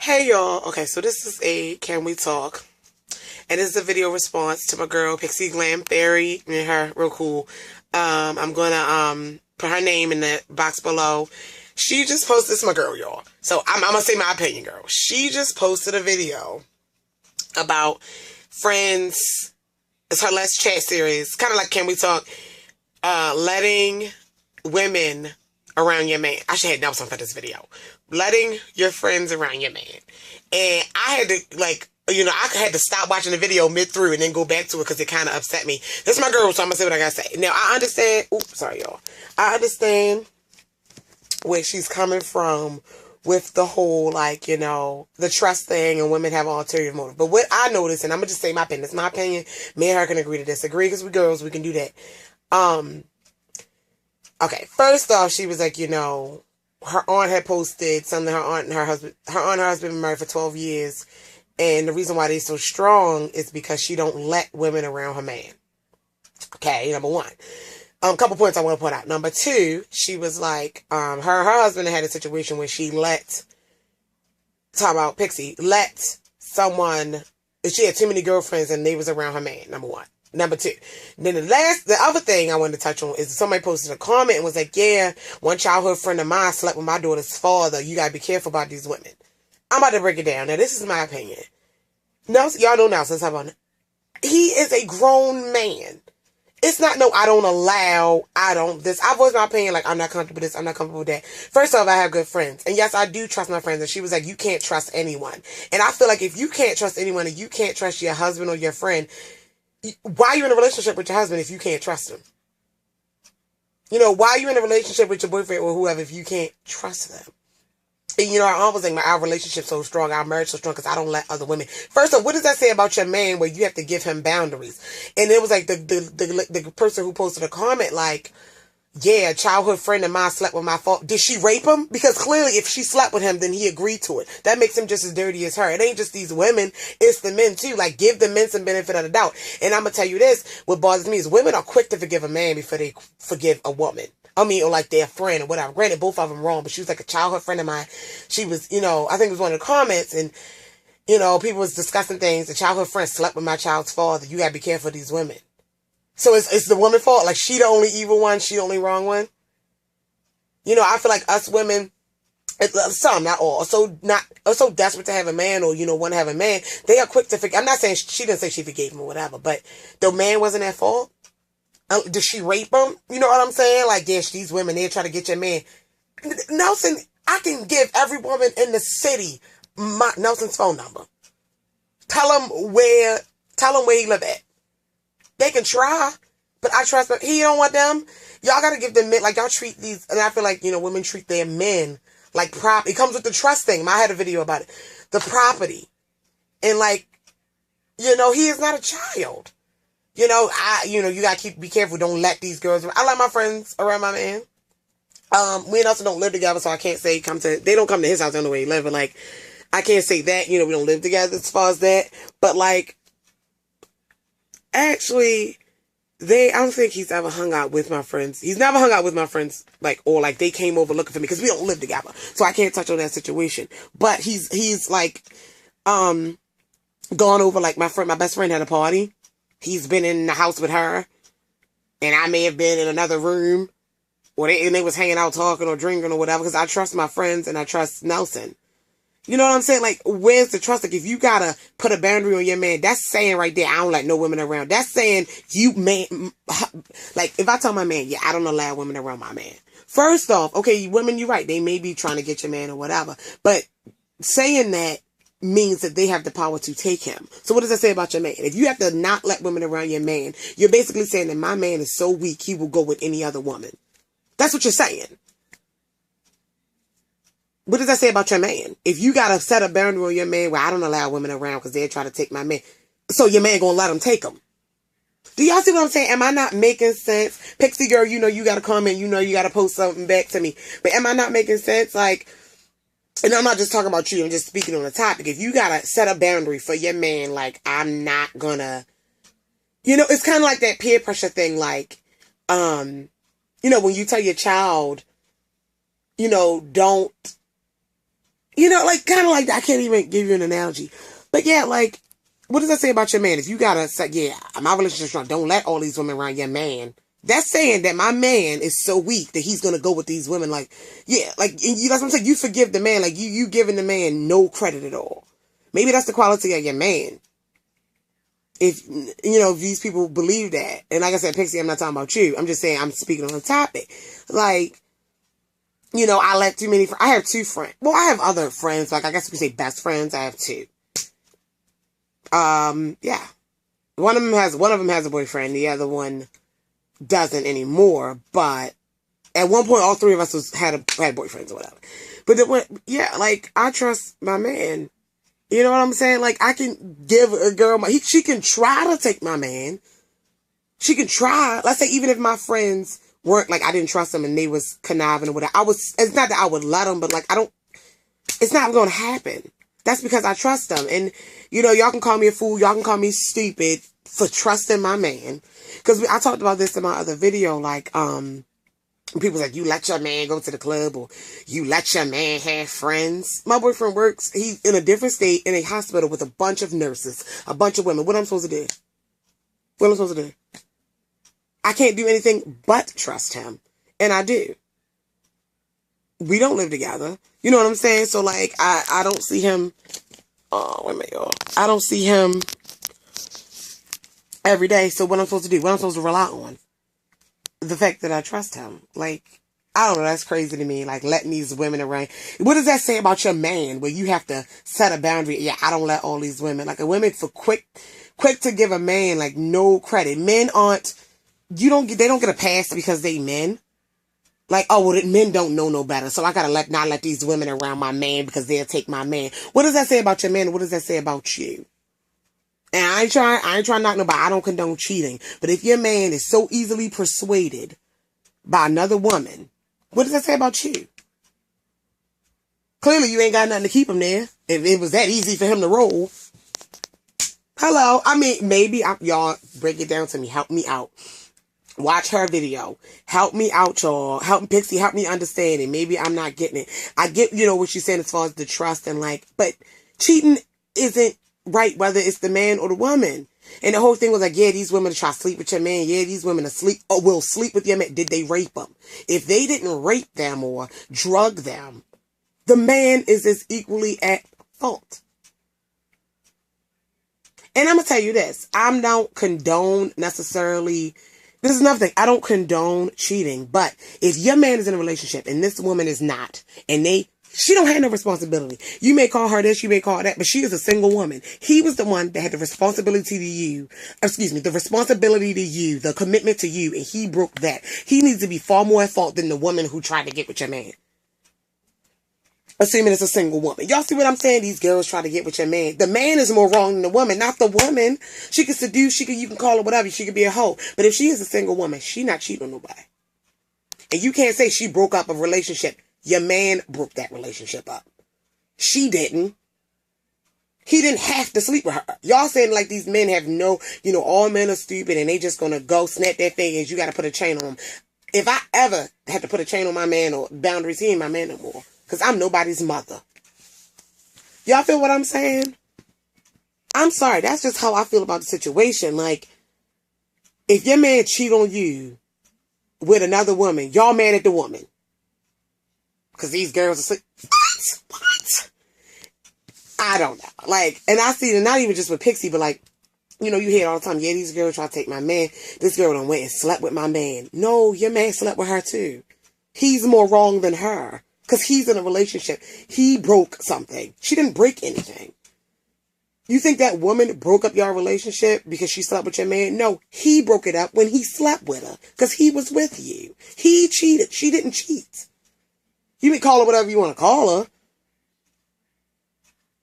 Hey y'all. Okay, so this is a Can We Talk? And this is a video response to my girl Pixie Glam Fairy. And her real cool. I'm gonna put her name in the box below. She just posted this, my girl, y'all. So I'm gonna say my opinion, girl. She just posted a video about friends. It's her last chat series. Kinda like Can We Talk? Letting women around your man. I should have done something for this video. Letting your friends around your man. And I had to, I had to stop watching the video mid-through and then go back to it because it kind of upset me. This is my girl, so I'm going to say what I got to say. Now, I understand. Oops, sorry, y'all. I understand where she's coming from with the whole, the trust thing and women have an ulterior motive. But what I noticed, and I'm going to just say my opinion. It's my opinion. Me and her can agree to disagree because we girls, we can do that. Okay, first off, she was like, her aunt had posted something. Her aunt and her husband been married for 12 years. And the reason why they're so strong is because she don't let women around her man. Okay, number one. Couple points I want to point out. Number two, she was like, her husband had a situation where she let someone, she had too many girlfriends and they was around her man, number one. Number two. Then the other thing I wanted to touch on is somebody posted a comment and was like, yeah, one childhood friend of mine slept with my daughter's father. You gotta be careful about these women. I'm about to break it down. Now, this is my opinion. Nelson, y'all know Nelson. He is a grown man. It's not I voice my opinion, like, I'm not comfortable with this, I'm not comfortable with that. First off, I have good friends. And yes, I do trust my friends. And she was like, you can't trust anyone. And I feel like if you can't trust anyone and you can't trust your husband or your friend, why are you in a relationship with your husband if you can't trust him? Why are you in a relationship with your boyfriend or whoever if you can't trust them? And, I almost think our relationship so strong, our marriage so strong, because I don't let other women. First off, what does that say about your man where you have to give him boundaries? And it was like the person who posted a comment like, yeah, a childhood friend of mine slept with my father. Did she rape him? Because clearly if she slept with him, then he agreed to it. That makes him just as dirty as her. It ain't just these women, it's the men too. Like, give the men some benefit of the doubt. And I'm going to tell you this, what bothers me is women are quick to forgive a man before they forgive a woman. Or like their friend or whatever. Granted, both of them wrong, but she was like a childhood friend of mine. She was, I think it was one of the comments and, people was discussing things. The childhood friend slept with my child's father. You gotta be careful of these women. So it's the woman's fault. Like, she the only evil one. She the only wrong one. I feel like us women, some, not all, are so desperate to have a man or, want to have a man. They are quick to forget. I'm not saying she didn't say she forgave him or whatever, but the man wasn't at fault. Did she rape him? You know what I'm saying? Like, yes, these women, they try to get your man. Nelson, I can give every woman in the city Nelson's phone number. Tell him where he live at. They can try, but I trust him. He don't want them. Y'all gotta give them men, like, y'all treat these, and I feel like, women treat their men like property. It comes with the trust thing. I had a video about it. The property. And he is not a child. You gotta be careful. Don't let these girls. I like my friends around my man. We also don't live together, so I can't say they don't come to his house on the way he live, but I can't say that, we don't live together as far as that. But actually, I don't think he's ever hung out with my friends. He's never hung out with my friends, or they came over looking for me, because we don't live together. So I can't touch on that situation. But he's gone over, my best friend had a party. He's been in the house with her, and I may have been in another room, and they was hanging out talking or drinking or whatever, because I trust my friends and I trust Nelson. You know what I'm saying? Where's the trust? If you gotta put a boundary on your man, that's saying right there, I don't like no women around. That's saying you man, if I tell my man, yeah, I don't allow women around my man. First off, okay, women, you're right. They may be trying to get your man or whatever, but saying that means that they have the power to take him. So what does that say about your man? If you have to not let women around your man, you're basically saying that my man is so weak, he will go with any other woman. That's what you're saying. What does that say about your man? If you got to set a boundary on your man where I don't allow women around because they're trying to take my man, so your man going to let them take him. Do y'all see what I'm saying? Am I not making sense? Pixie girl, you got to comment, you got to post something back to me. But am I not making sense? And I'm not just talking about you, I'm just speaking on the topic. If you gotta set a boundary for your man, I'm not gonna, it's kind of like that peer pressure thing, when you tell your child, don't, like, kind of like, I can't even give you an analogy. But yeah, like, what does that say about your man? If you gotta say, yeah, my relationship's strong, don't let all these women around your man. That's saying that my man is so weak that he's gonna go with these women. Like, yeah, like, that's what I'm saying. You forgive the man, like, you giving the man no credit at all. Maybe that's the quality of your man. If, if these people believe that. And like I said, Pixie, I'm not talking about you. I'm just saying, I'm speaking on the topic. Like, I let too many, I have two friends. Well, I have other friends. Like, I guess you could say best friends. I have two. Yeah. One of them has a boyfriend. The other one doesn't anymore. But at one point, all three of us had boyfriends or whatever. But yeah, like, I trust my man. You know what I'm saying? Like, I can give a girl she can try to take my man. She can try. Let's say even if my friends weren't, like, I didn't trust them and they was conniving or whatever. It's not that I would let them, but like, it's not going to happen. That's because I trust them. And, y'all can call me a fool. Y'all can call me stupid for trusting my man. Because I talked about this in my other video. Like, people like, you let your man go to the club or you let your man have friends. My boyfriend works, he's in a different state in a hospital with a bunch of nurses, a bunch of women. What am I supposed to do? What am I supposed to do? I can't do anything but trust him. And I do. We don't live together. You know what I'm saying? So, like, I don't see him. Oh, wait a minute, y'all. I don't see him every day. So what am I supposed to do? What am I supposed to rely on? The fact that I trust him. Like, I don't know. That's crazy to me. Like, letting these women around. What does that say about your man where you have to set a boundary? Yeah, I don't let all these women. Like, a women for quick to give a man, like, no credit. Men aren't, they don't get a pass because they men. Like, oh, well, men don't know no better. So I gotta not let these women around my man because they'll take my man. What does that say about your man? What does that say about you? And I ain't trying to knock nobody. I don't condone cheating. But if your man is so easily persuaded by another woman, what does that say about you? Clearly, you ain't got nothing to keep him there. If it was that easy for him to roll. Hello. I mean, maybe, y'all, break it down to me. Help me out. Watch her video. Help me out, y'all. Pixie, help me understand it. Maybe I'm not getting it. I get, what she's saying as far as the trust and like, but cheating isn't right, whether it's the man or the woman. And the whole thing was like, yeah, these women try to sleep with your man. Yeah, these women will sleep with your man. Did they rape them? If they didn't rape them or drug them, the man is as equally at fault. And I'm going to tell you this. I don't condone necessarily, this is another thing. I don't condone cheating. But if your man is in a relationship and this woman is not, and she don't have no responsibility. You may call her this, you may call her that, but she is a single woman. He was the one that had the responsibility to you, the commitment to you, and he broke that. He needs to be far more at fault than the woman who tried to get with your man. Assuming it's a single woman. Y'all see what I'm saying? These girls try to get with your man. The man is more wrong than the woman, not the woman. She can seduce, you can call her whatever, she could be a hoe. But if she is a single woman, she not cheating on nobody. And you can't say she broke up a relationship. Your man broke that relationship up. She didn't. He didn't have to sleep with her. Y'all saying like these men have all men are stupid and they just gonna go snap their fingers. You gotta put a chain on them. If I ever had to put a chain on my man or boundaries, he ain't my man no more. Because I'm nobody's mother. Y'all feel what I'm saying? I'm sorry. That's just how I feel about the situation. Like, if your man cheat on you with another woman, y'all mad at the woman. Because these girls are like, what? I don't know. Like, and I see it not even just with Pixie, but like, you hear it all the time. Yeah, these girls try to take my man. This girl done went and slept with my man. No, your man slept with her too. He's more wrong than her. Because he's in a relationship. He broke something. She didn't break anything. You think that woman broke up your relationship because she slept with your man? No, he broke it up when he slept with her. Because he was with you. He cheated. She didn't cheat. You can call her whatever you want to call her.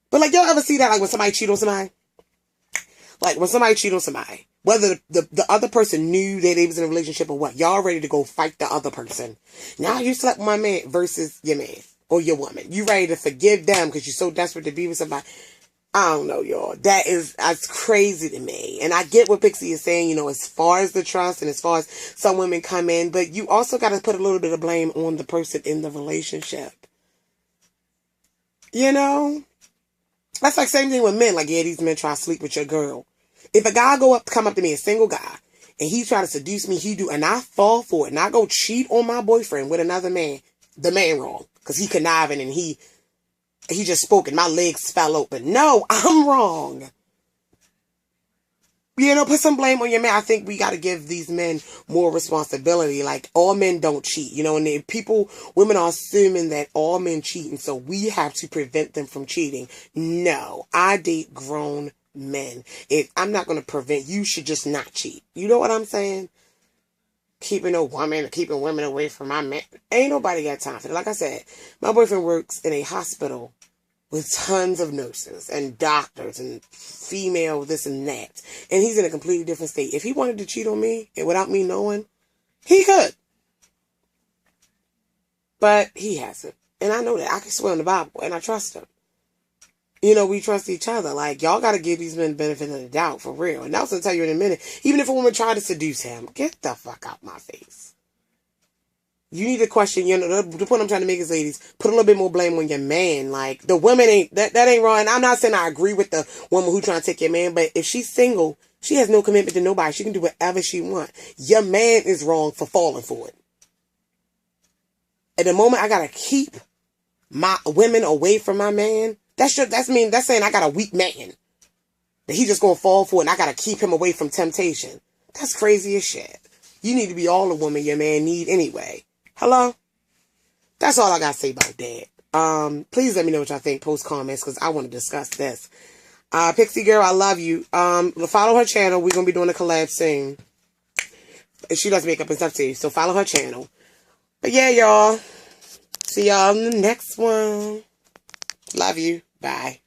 But like, y'all ever see that? Like when somebody cheat on somebody? Like when somebody cheat on somebody. Whether the other person knew that they was in a relationship or what. Y'all ready to go fight the other person. Now you slept with my man versus your man or your woman. You ready to forgive them because you're so desperate to be with somebody. I don't know, y'all. That's crazy to me. And I get what Pixie is saying, as far as the trust and as far as some women come in. But you also got to put a little bit of blame on the person in the relationship. You know? That's like same thing with men. Like, yeah, these men try to sleep with your girl. If a guy come up to me, a single guy, and he try to seduce me, and I fall for it, and I go cheat on my boyfriend with another man, the man wrong. Because he conniving and he just spoke and my legs fell open. No, I'm wrong. You know, put some blame on your man. I think we got to give these men more responsibility. Like, all men don't cheat, you know, and women are assuming that all men cheat, and so we have to prevent them from cheating. No, I date grown men. I'm not going to prevent, you should just not cheat. You know what I'm saying? Keeping women away from my man. Ain't nobody got time for it. Like I said, my boyfriend works in a hospital with tons of nurses and doctors and female this and that. And he's in a completely different state. If he wanted to cheat on me and without me knowing, he could. But he hasn't. And I know that. I can swear on the Bible and I trust him. You know, we trust each other. Like, y'all got to give these men the benefit of the doubt, for real. And I'll tell you in a minute, even if a woman tried to seduce him, get the fuck out my face. You need to question, you know, the point I'm trying to make is, ladies, put a little bit more blame on your man. Like, the women that ain't wrong. And I'm not saying I agree with the woman who trying to take your man, but if she's single, she has no commitment to nobody. She can do whatever she wants. Your man is wrong for falling for it. At the moment I gotta keep my women away from my man, that's saying I got a weak man. That he just gonna fall for it and I gotta keep him away from temptation. That's crazy as shit. You need to be all the woman your man need anyway. Hello? That's all I gotta say about that. Please let me know what y'all think. Post comments because I want to discuss this. Pixie Girl, I love you. Follow her channel. We're gonna be doing a collab soon. She does makeup and stuff too, so follow her channel. But yeah, y'all. See y'all in the next one. Love you. Bye.